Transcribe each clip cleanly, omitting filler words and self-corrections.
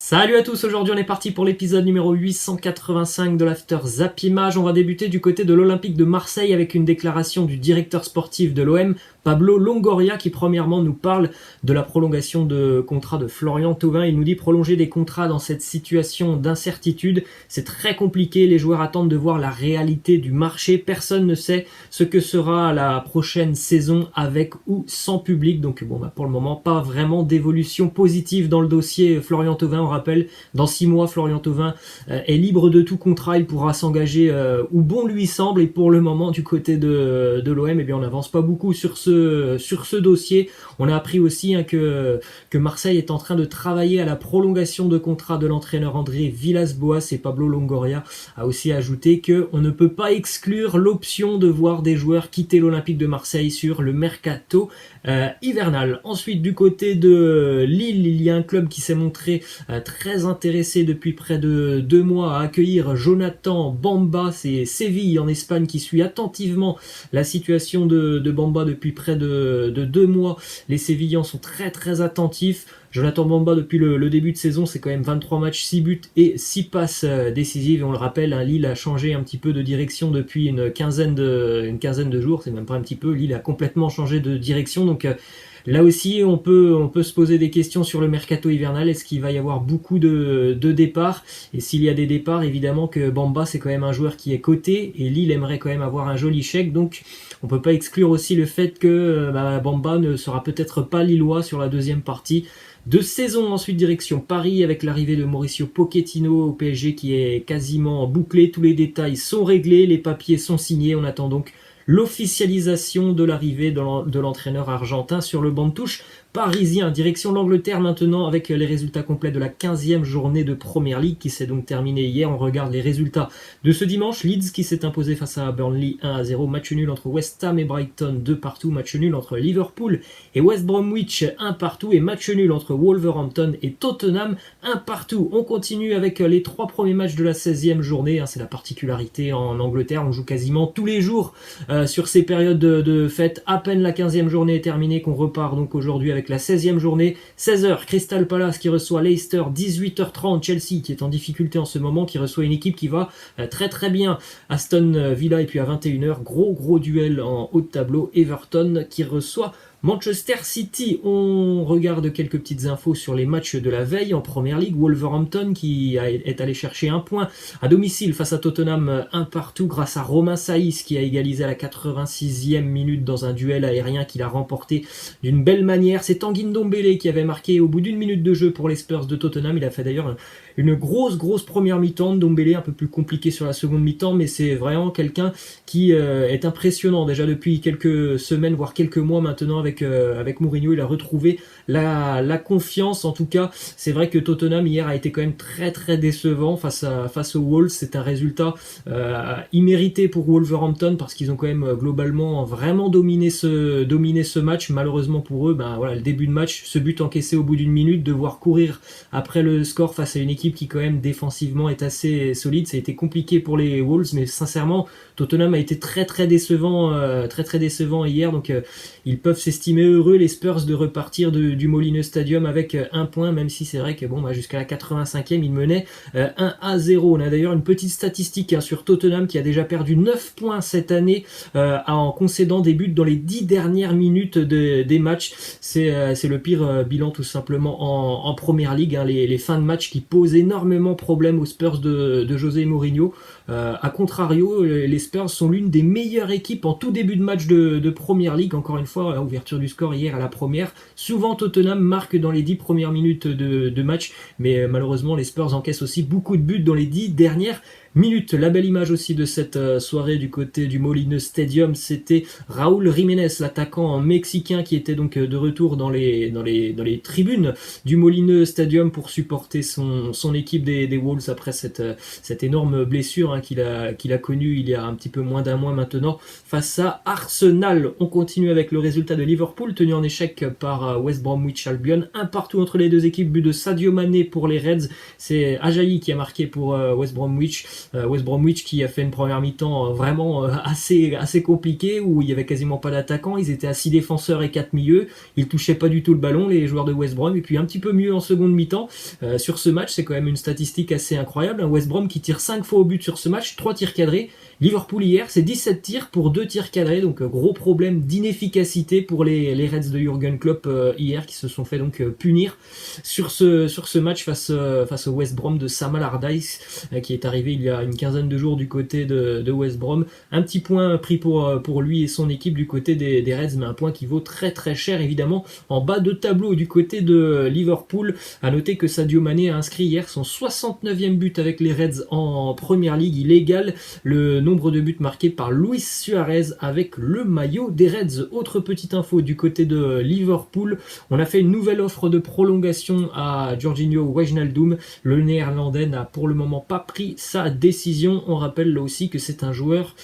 Salut à tous, aujourd'hui on est parti pour l'épisode numéro 885 de l'After Zap Image. On va débuter du côté de l'Olympique de Marseille avec une déclaration du directeur sportif de l'OM, Pablo Longoria, qui premièrement nous parle de la prolongation de contrat de Florian Thauvin. Il nous dit prolonger des contrats dans cette situation d'incertitude, c'est très compliqué, les joueurs attendent de voir la réalité du marché, personne ne sait ce que sera la prochaine saison avec ou sans public. Donc pour le moment pas vraiment d'évolution positive dans le dossier Florian Thauvin. On rappelle, dans 6 mois, Florian Thauvin est libre de tout contrat, il pourra s'engager où bon lui semble, et pour le moment, du côté de l'OM, on n'avance pas beaucoup sur ce dossier. On a appris aussi que Marseille est en train de travailler à la prolongation de contrat de l'entraîneur André Villas-Boas, et Pablo Longoria a aussi ajouté qu'on ne peut pas exclure l'option de voir des joueurs quitter l'Olympique de Marseille sur le mercato hivernal. Ensuite, du côté de Lille, il y a un club qui s'est montré très intéressé depuis près de 2 mois à accueillir Jonathan Bamba. C'est Séville en Espagne qui suit attentivement la situation de Bamba depuis près de 2 mois. Les Sévillans sont très très attentifs. Jonathan Bamba, depuis le début de saison, c'est quand même 23 matchs, 6 buts et 6 passes décisives. Et on le rappelle, Lille a changé un petit peu de direction depuis une quinzaine de jours. C'est même pas un petit peu, Lille a complètement changé de direction. Donc là aussi, on peut se poser des questions sur le mercato hivernal. Est-ce qu'il va y avoir beaucoup de départs? Et s'il y a des départs, évidemment que Bamba, c'est quand même un joueur qui est coté. Et Lille aimerait quand même avoir un joli chèque. Donc on peut pas exclure aussi le fait que Bamba ne sera peut-être pas lillois sur la deuxième partie de saison. Ensuite, direction Paris avec l'arrivée de Mauricio Pochettino au PSG qui est quasiment bouclé. Tous les détails sont réglés, les papiers sont signés. On attend donc l'officialisation de l'arrivée de l'entraîneur argentin sur le banc de touche parisien. Direction l'Angleterre maintenant avec les résultats complets de la 15e journée de Premier League qui s'est donc terminée hier. On regarde les résultats de ce dimanche. Leeds qui s'est imposé face à Burnley 1-0. Match nul entre West Ham et Brighton 2-2. Match nul entre Liverpool et West Bromwich 1-1. Et match nul entre Wolverhampton et Tottenham 1-1. On continue avec les 3 premiers matchs de la 16e journée. C'est la particularité en Angleterre. On joue quasiment tous les jours sur ces périodes de fête. À peine la 15e journée est terminée qu'on repart donc aujourd'hui avec la 16e journée. 16h, Crystal Palace qui reçoit Leicester. 18h30, Chelsea qui est en difficulté en ce moment, qui reçoit une équipe qui va très très bien, Aston Villa. Et puis à 21h, gros duel en haut de tableau, Everton qui reçoit Manchester City. On regarde quelques petites infos sur les matchs de la veille en Première Ligue. Wolverhampton qui est allé chercher un point à domicile face à Tottenham 1-1 grâce à Romain Saïs qui a égalisé à la 86e minute dans un duel aérien qu'il a remporté d'une belle manière. C'est Tanguy Ndombele qui avait marqué au bout d'1 minute de jeu pour les Spurs de Tottenham. Il a fait d'ailleurs une grosse première mi-temps. Ndombele un peu plus compliqué sur la seconde mi-temps, mais c'est vraiment quelqu'un qui est impressionnant déjà depuis quelques semaines voire quelques mois maintenant avec Mourinho. Il a retrouvé la confiance. En tout cas, c'est vrai que Tottenham hier a été quand même très très décevant face aux Wolves. C'est un résultat immérité pour Wolverhampton parce qu'ils ont quand même globalement vraiment dominé ce match. Malheureusement pour eux, le début de match, ce but encaissé au bout d'1 minute, devoir courir après le score face à une équipe qui quand même défensivement est assez solide, ça a été compliqué pour les Wolves. Mais sincèrement, Tottenham a été très très décevant hier. Donc ils peuvent s'estimer heureux, les Spurs, de repartir du Molineux Stadium avec un point, même si c'est vrai que jusqu'à la 85e ils menaient 1-0. On a d'ailleurs une petite statistique sur Tottenham qui a déjà perdu 9 points cette année en concédant des buts dans les 10 dernières minutes des matchs. C'est le pire bilan tout simplement en Première Ligue. Les fins de match qui posent énormément problème aux Spurs de José Mourinho. A contrario, les Spurs sont l'une des meilleures équipes en tout début de match de Première Ligue. Encore une fois, ouverture du score hier à la première. Souvent Tottenham marque dans les 10 premières minutes de match, mais malheureusement les Spurs encaissent aussi beaucoup de buts dans les 10 dernières minutes. La belle image aussi de cette soirée du côté du Molineux Stadium, c'était Raúl Jiménez, l'attaquant mexicain qui était donc de retour dans les tribunes du Molineux Stadium pour supporter son équipe des Wolves après cette énorme blessure qu'il a connue il y a un petit peu moins d'un mois maintenant face à Arsenal. On continue avec le résultat de Liverpool tenu en échec par West Bromwich Albion. 1-1 entre les deux équipes, but de Sadio Mané pour les Reds. C'est Ajayi qui a marqué pour West Bromwich. West Bromwich qui a fait une première mi-temps vraiment assez compliquée, où il y avait quasiment pas d'attaquants, ils étaient à 6 défenseurs et 4 milieux, ils touchaient pas du tout le ballon les joueurs de West Brom, et puis un petit peu mieux en seconde mi-temps. Sur ce match, c'est quand même une statistique assez incroyable, West Brom qui tire 5 fois au but sur ce match, 3 tirs cadrés. Liverpool hier, c'est 17 tirs pour 2 tirs cadrés, donc gros problème d'inefficacité pour les Reds de Jürgen Klopp hier, qui se sont fait donc punir sur ce match face au West Brom de Sam Allardyce, qui est arrivé il y a une quinzaine de jours du côté de West Brom. Un petit point pris pour lui et son équipe du côté des Reds, mais un point qui vaut très très cher évidemment en bas de tableau du côté de Liverpool. À noter que Sadio Mané a inscrit hier son 69e but avec les Reds en Premier League. Il égale le nombre de buts marqués par Luis Suarez avec le maillot des Reds. Autre petite info du côté de Liverpool, on a fait une nouvelle offre de prolongation à Georginio Wijnaldum. Le néerlandais n'a pour le moment pas pris sa décision. On rappelle là aussi que c'est un joueur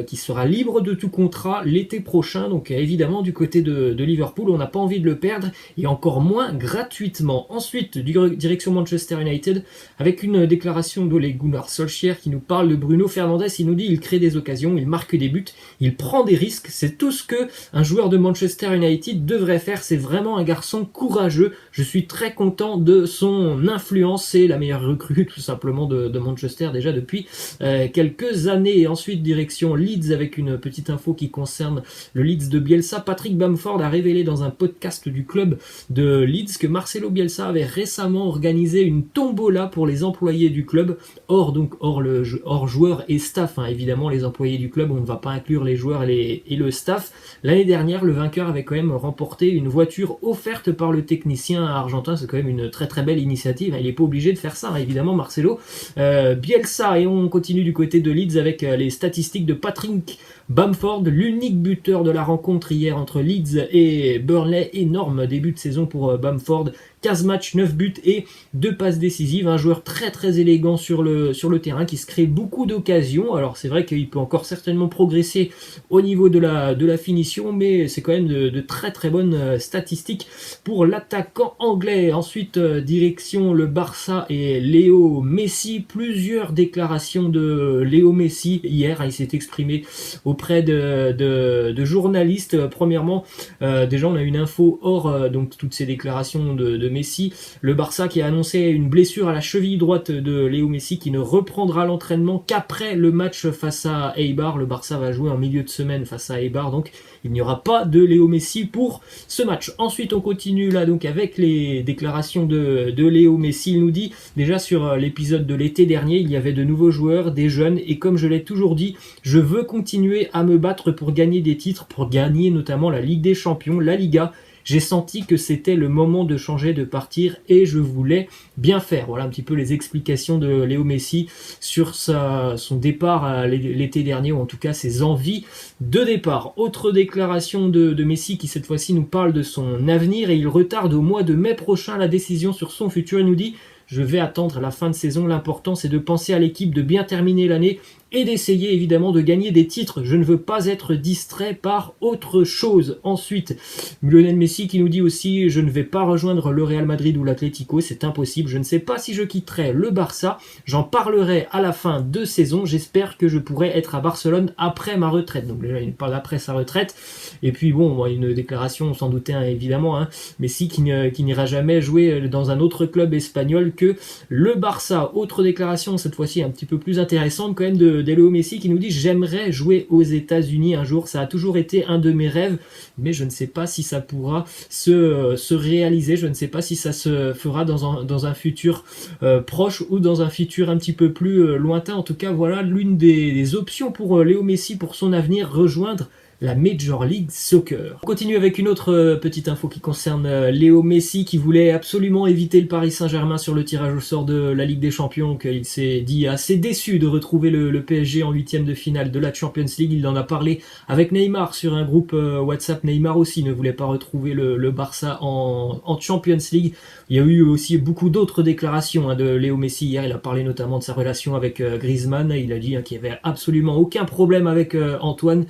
qui sera libre de tout contrat l'été prochain, donc évidemment du côté de Liverpool on n'a pas envie de le perdre, et encore moins gratuitement. Ensuite, direction Manchester United avec une déclaration d'Ole Gunnar Solskjaer qui nous parle de Bruno Fernandes. Il nous dit: il crée des occasions, il marque des buts, il prend des risques, c'est tout ce que un joueur de Manchester United devrait faire. C'est vraiment un garçon courageux, je suis très content de son influence, c'est la meilleure recrue tout simplement de Manchester déjà depuis quelques années. Et ensuite direction Leeds avec une petite info qui concerne le Leeds de Bielsa. Patrick Bamford a révélé dans un podcast du club de Leeds que Marcelo Bielsa avait récemment organisé une tombola pour les employés du club, hors joueurs et staff, hein. Évidemment les employés du club, on ne va pas inclure les joueurs et le staff. L'année dernière, le vainqueur avait quand même remporté une voiture offerte par le technicien argentin. C'est quand même une très très belle initiative, il n'est pas obligé de faire ça, hein, évidemment Marcelo Bielsa. Et on continue du côté de Leeds avec les statistiques de Patrick Bamford, l'unique buteur de la rencontre hier entre Leeds et Burnley. Énorme début de saison pour Bamford, 15 matchs, 9 buts et 2 passes décisives. Un joueur très très élégant sur le terrain qui se crée beaucoup d'occasions. Alors c'est vrai qu'il peut encore certainement progresser au niveau de la finition, mais c'est quand même de très très bonnes statistiques pour l'attaquant anglais. Ensuite, direction le Barça et Léo Messi. Plusieurs déclarations de Léo Messi hier. Il s'est exprimé auprès de journalistes. Premièrement, déjà on a une info hors donc toutes ces déclarations de Messi. Le Barça qui a annoncé une blessure à la cheville droite de Léo Messi, qui ne reprendra l'entraînement qu'après le match face à Eibar. Le Barça va jouer en milieu de semaine face à Eibar, donc il n'y aura pas de Léo Messi pour ce match. Ensuite on continue là donc avec les déclarations de Léo Messi. Il nous dit déjà sur l'épisode de l'été dernier, il y avait de nouveaux joueurs, des jeunes, et comme je l'ai toujours dit, je veux continuer à me battre pour gagner des titres, pour gagner notamment la Ligue des Champions, la Liga. J'ai senti que c'était le moment de changer, de partir, et je voulais bien faire. Voilà un petit peu les explications de Léo Messi sur son départ l'été dernier, ou en tout cas ses envies de départ. Autre déclaration de Messi qui cette fois-ci nous parle de son avenir, et il retarde au mois de mai prochain la décision sur son futur. Il nous dit: je vais attendre la fin de saison, l'important c'est de penser à l'équipe, de bien terminer l'année et d'essayer évidemment de gagner des titres. Je ne veux pas être distrait par autre chose. Ensuite, Lionel Messi qui nous dit aussi: je ne vais pas rejoindre le Real Madrid ou l'Atlético, c'est impossible. Je ne sais pas si je quitterai le Barça. J'en parlerai à la fin de saison. J'espère que je pourrai être à Barcelone après ma retraite. Donc déjà, il parle après sa retraite. Et puis bon, une déclaration, on s'en doutait hein, évidemment. Hein, Messi qui n'ira jamais jouer dans un autre club espagnol que le Barça. Autre déclaration, cette fois-ci un petit peu plus intéressante quand même, de Léo Messi qui nous dit: j'aimerais jouer aux États-Unis un jour, ça a toujours été un de mes rêves, mais je ne sais pas si ça pourra se réaliser, je ne sais pas si ça se fera dans un futur proche ou dans un futur un petit peu plus lointain. En tout cas, voilà l'une des options pour Léo Messi pour son avenir, rejoindre la Major League Soccer. On continue avec une autre petite info qui concerne Léo Messi, qui voulait absolument éviter le Paris Saint-Germain sur le tirage au sort de la Ligue des Champions, qu'il s'est dit assez déçu de retrouver le PSG en 8e de finale de la Champions League. Il en a parlé avec Neymar sur un groupe WhatsApp. Neymar aussi ne voulait pas retrouver le Barça en Champions League. Il y a eu aussi beaucoup d'autres déclarations hein, de Léo Messi hier. Il a parlé notamment de sa relation avec Griezmann. Il a dit qu'il n'y avait absolument aucun problème avec Antoine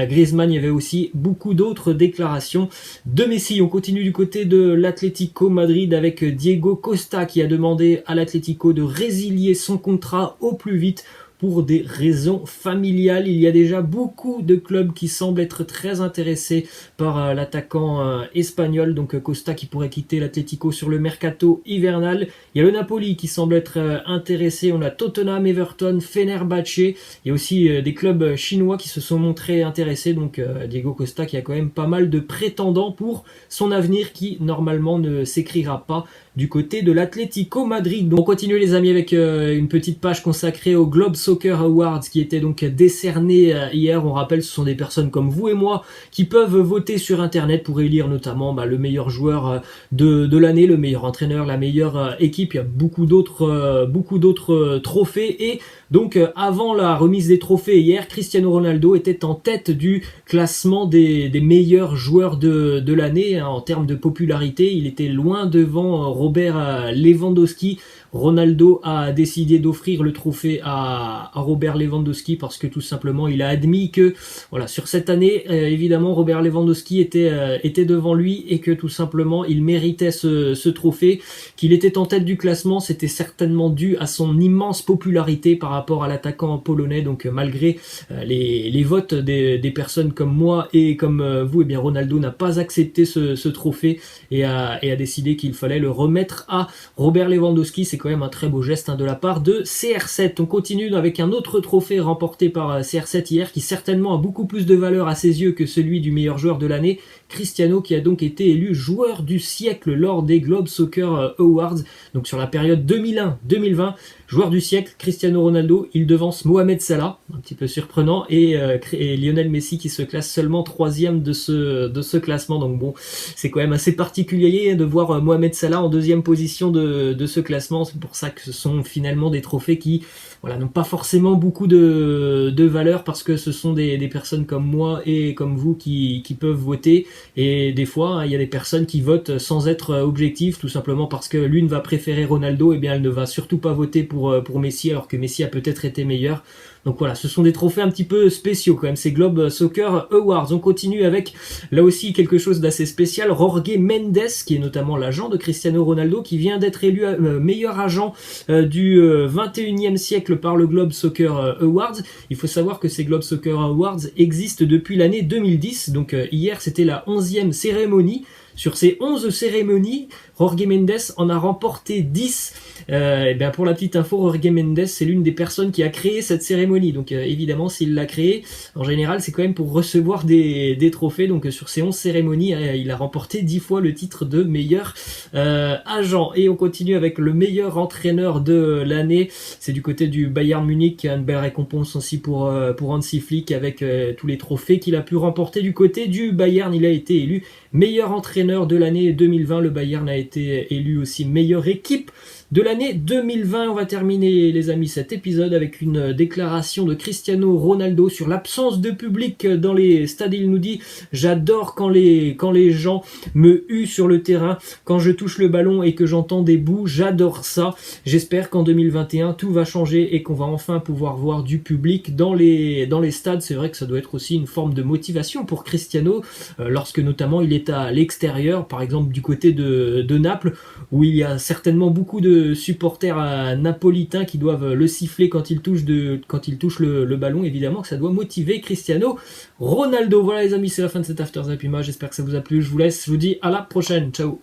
Griezmann, il y avait aussi beaucoup d'autres déclarations de Messi. On continue du côté de l'Atlético Madrid avec Diego Costa qui a demandé à l'Atlético de résilier son contrat au plus vite pour des raisons familiales. Il y a déjà beaucoup de clubs qui semblent être très intéressés par l'attaquant espagnol, donc Costa qui pourrait quitter l'Atlético sur le mercato hivernal. Il y a le Napoli qui semble être intéressé, on a Tottenham, Everton, Fenerbahçe. Il y a aussi des clubs chinois qui se sont montrés intéressés, donc Diego Costa qui a quand même pas mal de prétendants pour son avenir qui normalement ne s'écrira pas du côté de l'Atlético Madrid. Donc on continue les amis avec une petite page consacrée au Globe Soccer Awards qui était donc décerné hier. On rappelle, ce sont des personnes comme vous et moi qui peuvent voter sur internet pour élire notamment le meilleur joueur de l'année, le meilleur entraîneur, la meilleure équipe. Il y a beaucoup d'autres trophées et donc avant la remise des trophées hier, Cristiano Ronaldo était en tête du classement des meilleurs joueurs de l'année en termes de popularité. Il était loin devant Robert Lewandowski. Ronaldo a décidé d'offrir le trophée à Robert Lewandowski parce que tout simplement il a admis que voilà, sur cette année évidemment Robert Lewandowski était devant lui et que tout simplement il méritait ce trophée, qu'il était en tête du classement. C'était certainement dû à son immense popularité par rapport à l'attaquant polonais. Donc malgré les votes des personnes comme moi et comme vous, et bien Ronaldo n'a pas accepté ce trophée et a décidé qu'il fallait le remettre à Robert Lewandowski. C'est quand même un très beau geste de la part de CR7. On continue avec un autre trophée remporté par CR7 hier qui certainement a beaucoup plus de valeur à ses yeux que celui du meilleur joueur de l'année. Cristiano qui a donc été élu joueur du siècle lors des Globe Soccer Awards. Donc sur la période 2001-2020, joueur du siècle, Cristiano Ronaldo, il devance Mohamed Salah, un petit peu surprenant, et Lionel Messi qui se classe seulement 3e de ce classement. Donc bon, c'est quand même assez particulier de voir Mohamed Salah en 2e position de ce classement. C'est pour ça que ce sont finalement des trophées qui n'ont pas forcément beaucoup de valeur parce que ce sont des personnes comme moi et comme vous qui peuvent voter. Et des fois, il y a des personnes qui votent sans être objectives, tout simplement parce que l'une va préférer Ronaldo, et bien elle ne va surtout pas voter pour Messi, alors que Messi a peut-être été meilleur. Donc voilà, ce sont des trophées un petit peu spéciaux quand même, ces Globe Soccer Awards. On continue avec, là aussi, quelque chose d'assez spécial. Jorge Mendes, qui est notamment l'agent de Cristiano Ronaldo, qui vient d'être élu meilleur agent du 21e siècle par le Globe Soccer Awards. Il faut savoir que ces Globe Soccer Awards existent depuis l'année 2010. Donc hier, c'était la 11e cérémonie. Sur ces 11 cérémonies, Jorge Mendes en a remporté 10. Et bien pour la petite info, Jorge Mendes, c'est l'une des personnes qui a créé cette cérémonie. Donc évidemment, s'il l'a créée, en général, c'est quand même pour recevoir des trophées. Donc sur ces 11 cérémonies, il a remporté 10 fois le titre de meilleur agent. Et on continue avec le meilleur entraîneur de l'année. C'est du côté du Bayern Munich, qui a une belle récompense aussi pour Hansi Flick avec tous les trophées qu'il a pu remporter. Du côté du Bayern, il a été élu meilleur entraîneur de l'année 2020. Le Bayern a été élu aussi meilleure équipe de l'année 2020. On va terminer les amis cet épisode avec une déclaration de Cristiano Ronaldo sur l'absence de public dans les stades. Il nous dit: j'adore quand les gens me huent sur le terrain, quand je touche le ballon et que j'entends des boos, j'adore ça. J'espère qu'en 2021 tout va changer et qu'on va enfin pouvoir voir du public dans les stades. C'est vrai que ça doit être aussi une forme de motivation pour Cristiano lorsque notamment il est à l'extérieur, par exemple du côté de Naples, où il y a certainement beaucoup de supporters napolitains qui doivent le siffler quand il touche le ballon. Évidemment que ça doit motiver Cristiano Ronaldo. Voilà les amis, c'est la fin de cet After Zappima. J'espère que ça vous a plu. Je vous laisse, je vous dis à la prochaine. Ciao.